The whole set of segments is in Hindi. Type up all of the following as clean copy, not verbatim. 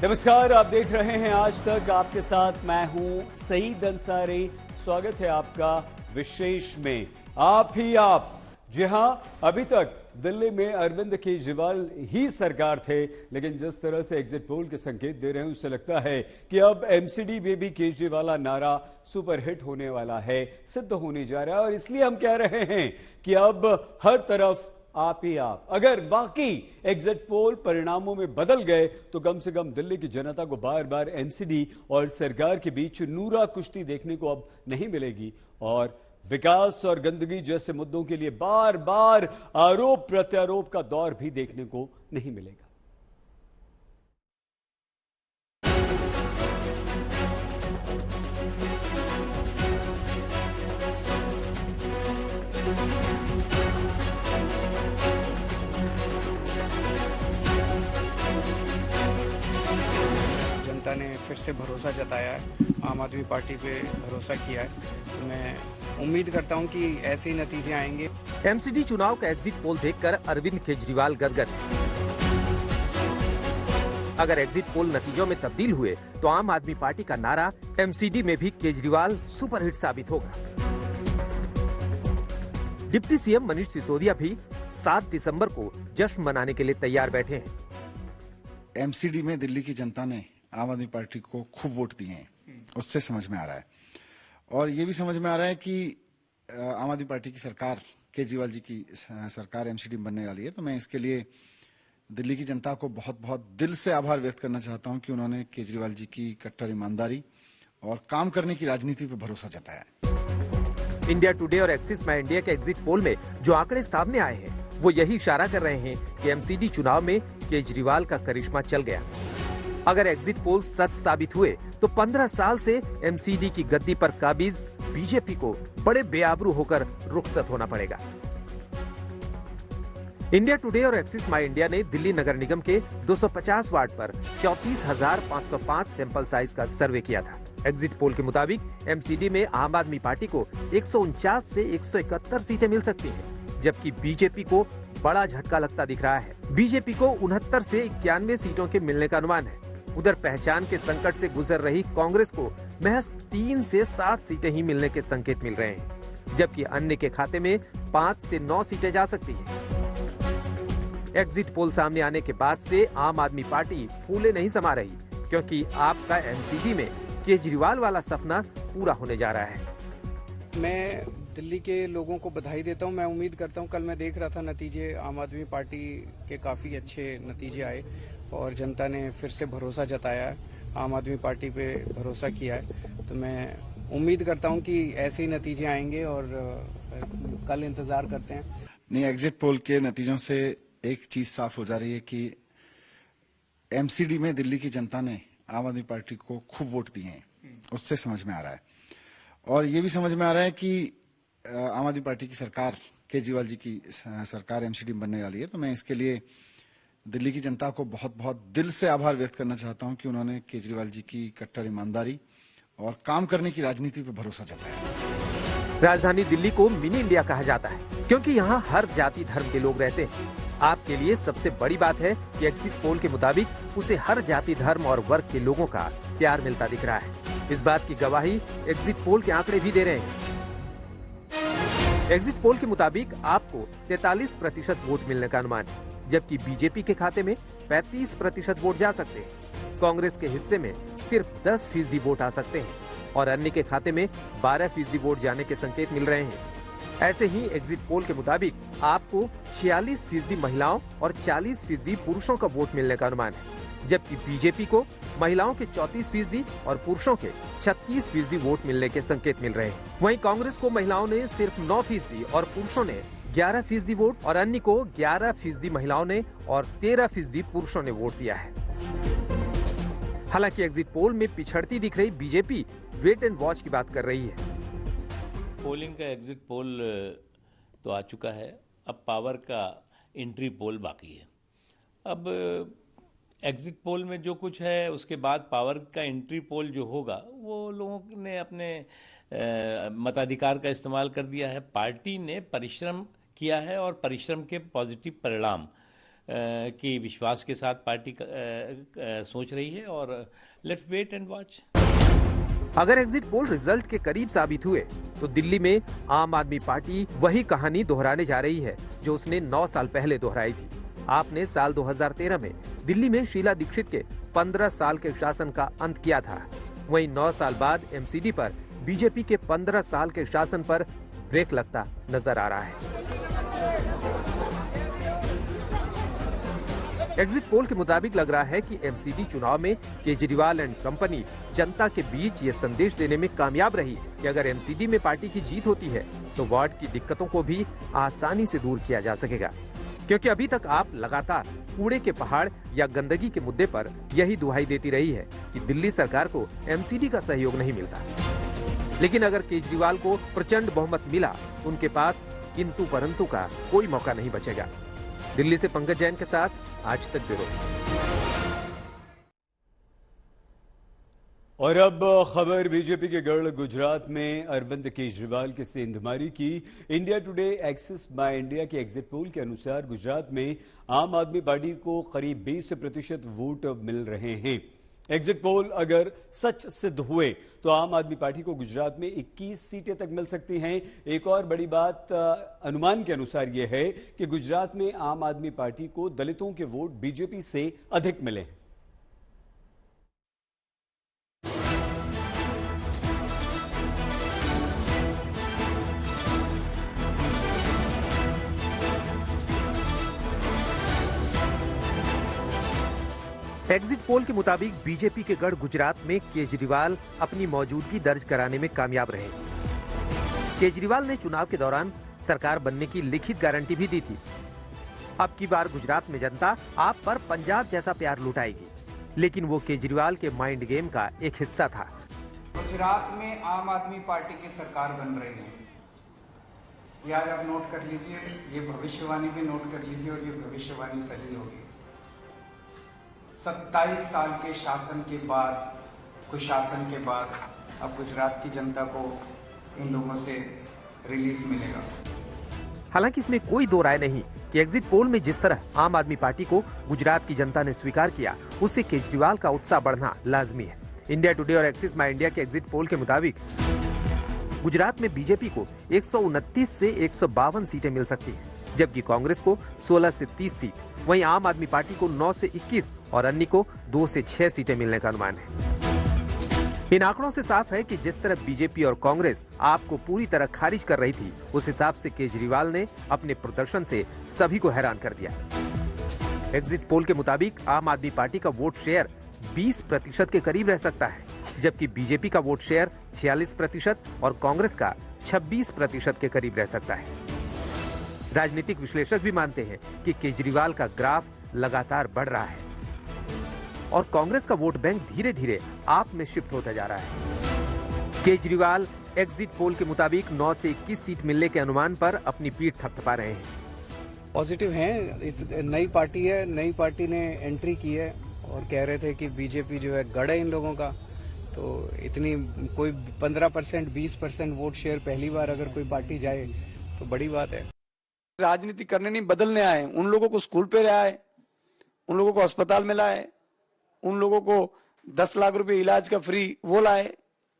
नमस्कार, आप देख रहे हैं आज तक। आपके साथ मैं हूं सईद अंसारी। स्वागत है आपका विशेष में। आप ही आप। जी हां, अभी तक दिल्ली में अरविंद केजरीवाल ही सरकार थे, लेकिन जिस तरह से एग्जिट पोल के संकेत दे रहे हैं उससे लगता है कि अब एमसीडी में भी केजरीवाल नारा सुपरहिट होने वाला है, सिद्ध होने जा रहा है। और इसलिए हम कह रहे हैं कि अब हर तरफ आप ही आप। अगर वाकई एग्जिट पोल परिणामों में बदल गए तो कम से कम दिल्ली की जनता को बार बार एमसीडी और सरकार के बीच नूरा कुश्ती देखने को अब नहीं मिलेगी और विकास और गंदगी जैसे मुद्दों के लिए बार बार आरोप प्रत्यारोप का दौर भी देखने को नहीं मिलेगा। जनता ने फिर से भरोसा जताया है, आम आदमी पार्टी पे भरोसा किया है। तो मैं उम्मीद करता हूं कि ऐसे ही नतीजे आएंगे। एमसीडी चुनाव का एग्जिट पोल देखकर अरविंद केजरीवाल गदगद। अगर एग्जिट पोल नतीजों में तब्दील हुए तो आम आदमी पार्टी का नारा एमसीडी में भी केजरीवाल सुपरहिट साबित होगा। डिप्टी सीएम मनीष सिसोदिया भी 7 दिसंबर को जश्न मनाने के लिए तैयार बैठे हैं। एमसीडी में दिल्ली की जनता ने आम आदमी पार्टी को खूब वोट दिए हैं, उससे समझ में आ रहा है। और ये भी समझ में आ रहा है कि आम आदमी पार्टी की सरकार, केजरीवाल जी की सरकार एमसीडी में बनने वाली है। तो मैं इसके लिए दिल्ली की जनता को बहुत बहुत दिल से आभार व्यक्त करना चाहता हूं कि उन्होंने केजरीवाल जी की कट्टर ईमानदारी और काम करने की राजनीति पर भरोसा जताया है। इंडिया टुडे और एक्सिस माई इंडिया के एग्जिट पोल में जो आंकड़े सामने आए हैं वो यही इशारा कर रहे हैं कि एमसीडी चुनाव में केजरीवाल का करिश्मा चल गया। अगर एग्जिट पोल सच साबित हुए तो 15 साल से एमसीडी की गद्दी पर काबिज बीजेपी को बड़े बेआबरू होकर रुखसत होना पड़ेगा। इंडिया टुडे और एक्सिस माई इंडिया ने दिल्ली नगर निगम के 250 वार्ड पर 34,505 सैंपल साइज का सर्वे किया था। एग्जिट पोल के मुताबिक एमसीडी में आम आदमी पार्टी को 149 से 171 सीटें मिल सकती हैं, जबकि बीजेपी को बड़ा झटका लगता दिख रहा है। बीजेपी को 69 से 91 सीटों के मिलने का अनुमान है। उधर पहचान के संकट से गुजर रही कांग्रेस को महज 3 से 7 सीटें ही मिलने के संकेत मिल रहे हैं, जबकि अन्य के खाते में 5 से 9 सीटें जा सकती हैं। एग्जिट पोल सामने आने के बाद से आम आदमी पार्टी फूले नहीं समा रही, क्योंकि आपका एमसीडी में केजरीवाल वाला सपना पूरा होने जा रहा है। मैं दिल्ली के लोगों को बधाई देता हूं। मैं उम्मीद करता हूं, कल मैं देख रहा था नतीजे, आम आदमी पार्टी के काफी अच्छे नतीजे आए और जनता ने फिर से भरोसा जताया है, आम आदमी पार्टी पे भरोसा किया है। तो मैं उम्मीद करता हूं कि ऐसे ही नतीजे आएंगे और कल इंतजार करते हैं। नहीं, एग्जिट पोल के नतीजों से एक चीज साफ हो जा रही है कि एमसीडी में दिल्ली की जनता ने आम आदमी पार्टी को खूब वोट दिए हैं, उससे समझ में आ रहा है। और ये भी समझ में आ रहा है कि आम आदमी पार्टी की सरकार, केजरीवाल जी की सरकार एमसीडी में बनने वाली है। तो मैं इसके लिए दिल्ली की जनता को बहुत बहुत दिल से आभार व्यक्त करना चाहता हूं कि उन्होंने केजरीवाल जी की कट्टर ईमानदारी और काम करने की राजनीति पर भरोसा जताया। राजधानी दिल्ली को मिनी इंडिया कहा जाता है, क्योंकि यहाँ हर जाति धर्म के लोग रहते हैं। आपके लिए सबसे बड़ी बात है कि एग्जिट पोल के मुताबिक उसे हर जाति धर्म और वर्ग के लोगों का प्यार मिलता दिख रहा है। इस बात की गवाही एग्जिट पोल के आंकड़े भी दे रहे हैं। एग्जिट पोल के मुताबिक आपको 43% वोट मिलने का अनुमान है, जबकि बीजेपी के खाते में 35% वोट जा सकते हैं। कांग्रेस के हिस्से में सिर्फ 10% वोट आ सकते हैं और अन्य के खाते में 12% वोट जाने के संकेत मिल रहे हैं। ऐसे ही एग्जिट पोल के मुताबिक आपको 46% महिलाओं और 40% पुरुषों का वोट मिलने का अनुमान है, जबकि बीजेपी को महिलाओं के 34% और पुरुषों के 36% वोट मिलने के संकेत मिल रहे हैं। वहीं कांग्रेस को महिलाओं ने सिर्फ 9% और पुरुषों ने 11% वोट और अन्य को 11% महिलाओं ने और 13% पुरुषों ने वोट दिया है। हालांकि एग्जिट पोल में पिछड़ती दिख रही बीजेपी वेट एंड वॉच की बात कर रही है। पोलिंग का एग्जिट पोल तो आ चुका है, अब पावर का एंट्री पोल बाकी है। अब एग्जिट पोल में जो कुछ है उसके बाद पावर का एंट्री पोल जो होगा वो लोगों ने अपने मताधिकार का इस्तेमाल कर दिया है। पार्टी ने परिश्रम किया है और परिश्रम के पॉजिटिव परिणाम की विश्वास के साथ पार्टी सोच रही है, और लेट्स वेट एंड वॉच। अगर एग्जिट पोल रिजल्ट के करीब साबित हुए तो दिल्ली में आम आदमी पार्टी वही कहानी दोहराने जा रही है जो उसने 9 साल पहले दोहराई थी। आपने साल 2013 में दिल्ली में शीला दीक्षित के 15 साल के शासन का अंत किया था। वहीं 9 साल बाद एमसीडी पर बीजेपी के 15 साल के शासन पर ब्रेक लगता नजर आ रहा है। एग्जिट पोल के मुताबिक लग रहा है कि एमसीडी चुनाव में केजरीवाल एंड कंपनी जनता के बीच ये संदेश देने में कामयाब रही कि अगर एमसीडी में पार्टी की जीत होती है तो वार्ड की दिक्कतों को भी आसानी से दूर किया जा सकेगा, क्योंकि अभी तक आप लगातार कूड़े के पहाड़ या गंदगी के मुद्दे पर यही दुहाई देती रही है कि दिल्ली सरकार को एमसीडी का सहयोग नहीं मिलता। लेकिन अगर केजरीवाल को प्रचंड बहुमत मिला, उनके पास किंतु परंतु का कोई मौका नहीं बचेगा। दिल्ली से पंकज जैन के साथ आज तक ब्यूरो। और अब खबर बीजेपी के गढ़ गुजरात में अरविंद केजरीवाल की सेंधमारी की। India today axis by India के एग्जिट पोल के अनुसार गुजरात में आम आदमी पार्टी को करीब 20% वोट मिल रहे हैं। एग्जिट पोल अगर सच सिद्ध हुए तो आम आदमी पार्टी को गुजरात में 21 सीटें तक मिल सकती हैं। एक और बड़ी बात अनुमान के अनुसार यह है कि गुजरात में आम आदमी पार्टी को दलितों के वोट बीजेपी से अधिक मिले। एग्जिट पोल के मुताबिक बीजेपी के गढ़ गुजरात में केजरीवाल अपनी मौजूदगी दर्ज कराने में कामयाब रहे। केजरीवाल ने चुनाव के दौरान सरकार बनने की लिखित गारंटी भी दी थी। अब की बार गुजरात में जनता आप पर पंजाब जैसा प्यार लुटाएगी, लेकिन वो केजरीवाल के माइंड गेम का एक हिस्सा था। गुजरात में आम आदमी पार्टी की सरकार बन रही है, यह आप नोट कर लीजिए, ये भविष्यवाणी भी नोट कर लीजिए, और ये भविष्यवाणी सही होगी। 27 साल के शासन के बाद, कुशासन के बाद, अब गुजरात की जनता को इन लोगों से रिलीफ मिलेगा। हालांकि इसमें कोई दो राय नहीं कि एग्जिट पोल में जिस तरह आम आदमी पार्टी को गुजरात की जनता ने स्वीकार किया, उससे केजरीवाल का उत्साह बढ़ना लाजमी है। इंडिया टुडे और एक्सिस माई इंडिया के एग्जिट पोल के मुताबिक गुजरात में बीजेपी को 129 से 152 सीटें मिल सकती हैं, जबकि कांग्रेस को 16 से 30 सीट, वहीं आम आदमी पार्टी को 9 से 21 और अन्य को 2 से 6 सीटें मिलने का अनुमान है। इन आंकड़ों से साफ है कि जिस तरह बीजेपी और कांग्रेस आपको पूरी तरह खारिज कर रही थी, उस हिसाब से केजरीवाल ने अपने प्रदर्शन से सभी को हैरान कर दिया। एग्जिट पोल के मुताबिक आम आदमी पार्टी का वोट शेयर 20% के करीब रह सकता है, जबकि बीजेपी का वोट शेयर 46% और कांग्रेस का 26% के करीब रह सकता है। राजनीतिक विश्लेषक भी मानते हैं कि केजरीवाल का ग्राफ लगातार बढ़ रहा है और कांग्रेस का वोट बैंक धीरे धीरे आप में शिफ्ट होता जा रहा है। केजरीवाल एग्जिट पोल के मुताबिक 9 से 21 सीट मिलने के अनुमान पर अपनी पीठ थपथपा रहे हैं। पॉजिटिव हैं, नई पार्टी है, नई पार्टी ने एंट्री की है और कह रहे थे कि बीजेपी जो है गढ़ है इन लोगों का, तो इतनी कोई 15% 20% वोट शेयर पहली बार अगर कोई पार्टी जाए तो बड़ी बात है। राजनीति करने नहीं, बदलने आए। उन लोगों को स्कूल पे आए, उन लोगों को अस्पताल में लाए, उन लोगों को 10 लाख रुपए इलाज का फ्री वो लाए।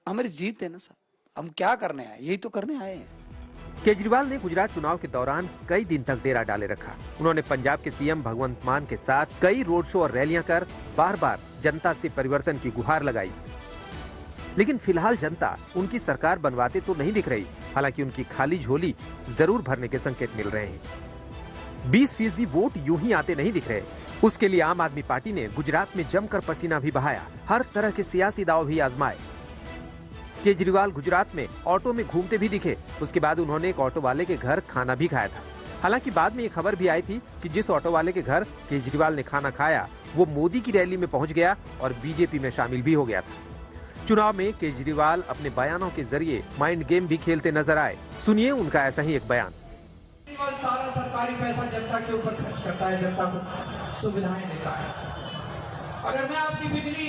हमारी जीत है ना साहब, हम क्या करने आए, यही तो करने आए हैं। केजरीवाल ने गुजरात चुनाव के दौरान कई दिन तक डेरा डाले रखा। उन्होंने पंजाब के सीएम भगवंत मान के साथ कई रोड शो और रैलियां कर बार बार जनता से परिवर्तन की गुहार लगाई, लेकिन फिलहाल जनता उनकी सरकार बनवाते तो नहीं दिख रही। हालांकि उनकी खाली झोली जरूर भरने के संकेत मिल रहे हैं। 20% वोट यूं ही आते नहीं दिख रहे। उसके लिए आम आदमी पार्टी ने गुजरात में जमकर पसीना भी बहाया, हर तरह के सियासी दांव भी आजमाए। केजरीवाल गुजरात में ऑटो में घूमते भी दिखे। उसके बाद उन्होंने एक ऑटो वाले के घर खाना भी खाया था। हालांकि बाद में ये खबर भी आई थी कि जिस ऑटो वाले के घर केजरीवाल ने खाना खाया, वो मोदी की रैली में पहुंच गया और बीजेपी में शामिल भी हो गया था। चुनाव में केजरीवाल अपने बयानों के जरिए माइंड गेम भी खेलते नजर आए। सुनिए उनका ऐसा ही एक बयान। सारा सरकारी पैसा जनता के ऊपर खर्च करता है, जनता को सुविधाएं देता है। अगर मैं आपकी बिजली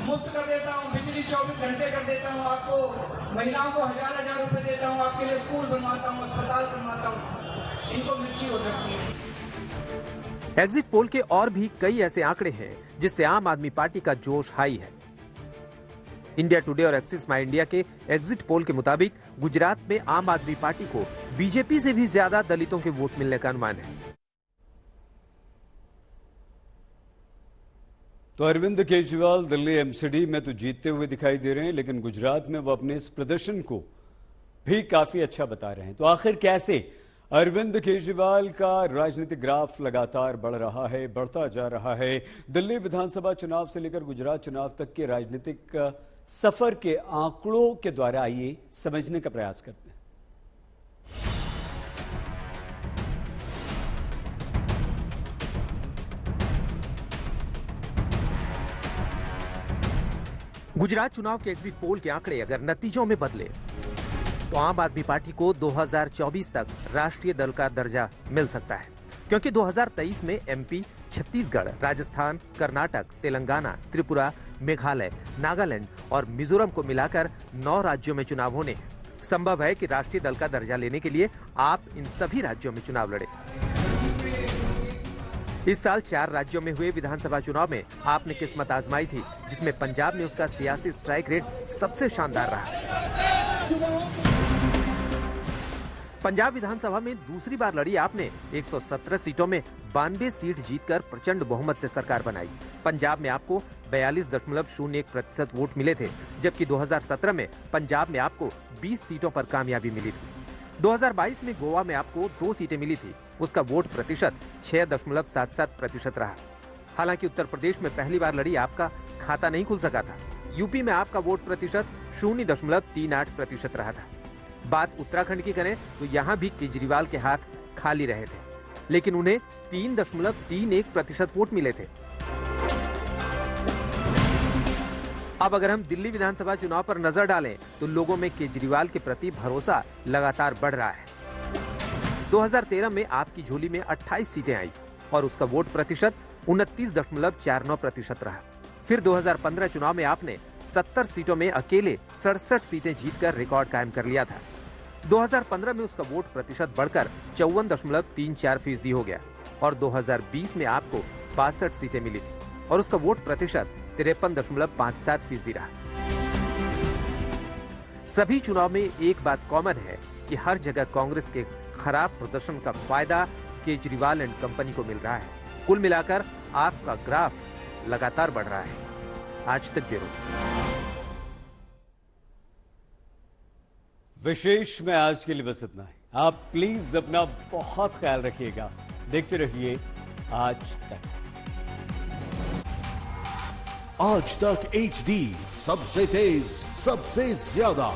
मुफ्त कर देता हूँ, बिजली 24 घंटे कर देता हूँ, आपको महिलाओं को 1000 रुपए देता हूँ, आपके लिए स्कूल बनवाता हूँ, अस्पताल बनवाता हूँ, इनको मिर्ची हो सकती है। एग्जिट पोल के और भी कई ऐसे आंकड़े हैं जिससे आम आदमी पार्टी का जोश हाई है। इंडिया टुडे और एक्सिस माई इंडिया के एग्जिट पोल के मुताबिक गुजरात में आम आदमी पार्टी को बीजेपी से भी ज्यादा दलितों के वोट मिलने का अनुमान है। तो अरविंद केजरीवाल दिल्ली एमसीडी में तो जीतते हुए दिखाई दे रहे हैं, लेकिन गुजरात में वो अपने इस प्रदर्शन को भी काफी अच्छा बता रहे हैं। तो आखिर कैसे अरविंद केजरीवाल का राजनीतिक ग्राफ लगातार बढ़ता जा रहा है। दिल्ली विधानसभा चुनाव से लेकर गुजरात चुनाव तक के राजनीतिक सफर के आंकड़ों के द्वारा आइए समझने का प्रयास करते हैं। गुजरात चुनाव के एग्जिट पोल के आंकड़े अगर नतीजों में बदले तो आम आदमी पार्टी को 2024 तक राष्ट्रीय दल का दर्जा मिल सकता है, क्योंकि 2023 में एमपी, छत्तीसगढ़, राजस्थान, कर्नाटक, तेलंगाना, त्रिपुरा, मेघालय, नागालैंड और मिजोरम को मिलाकर 9 राज्यों में चुनाव होने हैं। संभव है कि राष्ट्रीय दल का दर्जा लेने के लिए आप इन सभी राज्यों में चुनाव लड़े। इस साल 4 राज्यों में हुए विधानसभा चुनाव में आपने किस्मत आजमाई थी, जिसमें पंजाब में उसका सियासी स्ट्राइक रेट सबसे शानदार रहा। पंजाब विधानसभा में दूसरी बार लड़ी आपने 117 सीटों में 92 सीट जीतकर प्रचंड बहुमत से सरकार बनाई। पंजाब में आपको 42.01% वोट मिले थे, जबकि 2017 में पंजाब में आपको 20 सीटों पर कामयाबी मिली थी। 2022 में गोवा में आपको 2 सीटें मिली थी, उसका वोट प्रतिशत 6.77% रहा। हालांकि उत्तर प्रदेश में पहली बार लड़ी आपका खाता नहीं खुल सका था। यूपी में आपका वोट प्रतिशत 0.38% रहा था। बात उत्तराखंड की करें तो यहाँ भी केजरीवाल के हाथ खाली रहे थे, लेकिन उन्हें 3.31% वोट मिले थे। अब अगर हम दिल्ली विधानसभा चुनाव पर नजर डालें तो लोगों में केजरीवाल के प्रति भरोसा लगातार बढ़ रहा है। 2013 में आपकी झोली में 28 सीटें आई और उसका वोट प्रतिशत 29.49% रहा। फिर 2015 चुनाव में आपने 70 सीटों में अकेले 67 सीटें जीतकर रिकॉर्ड कायम कर लिया था। 2015 में उसका वोट प्रतिशत बढ़कर 54.34% हो गया और 2020 में आपको 62 सीटें मिली थी और उसका वोट प्रतिशत 53.57% रहा। सभी चुनाव में एक बात कॉमन है कि हर जगह कांग्रेस के खराब प्रदर्शन का फायदा केजरीवाल एंड कंपनी को मिल रहा है। कुल मिलाकर आपका ग्राफ लगातार बढ़ रहा है। आज तक ब्यूरो। विशेष में आज के लिए बस इतना है। आप प्लीज अपना बहुत ख्याल रखिएगा। देखते रहिए आज तक। आज तक HD, सबसे तेज, सबसे ज्यादा।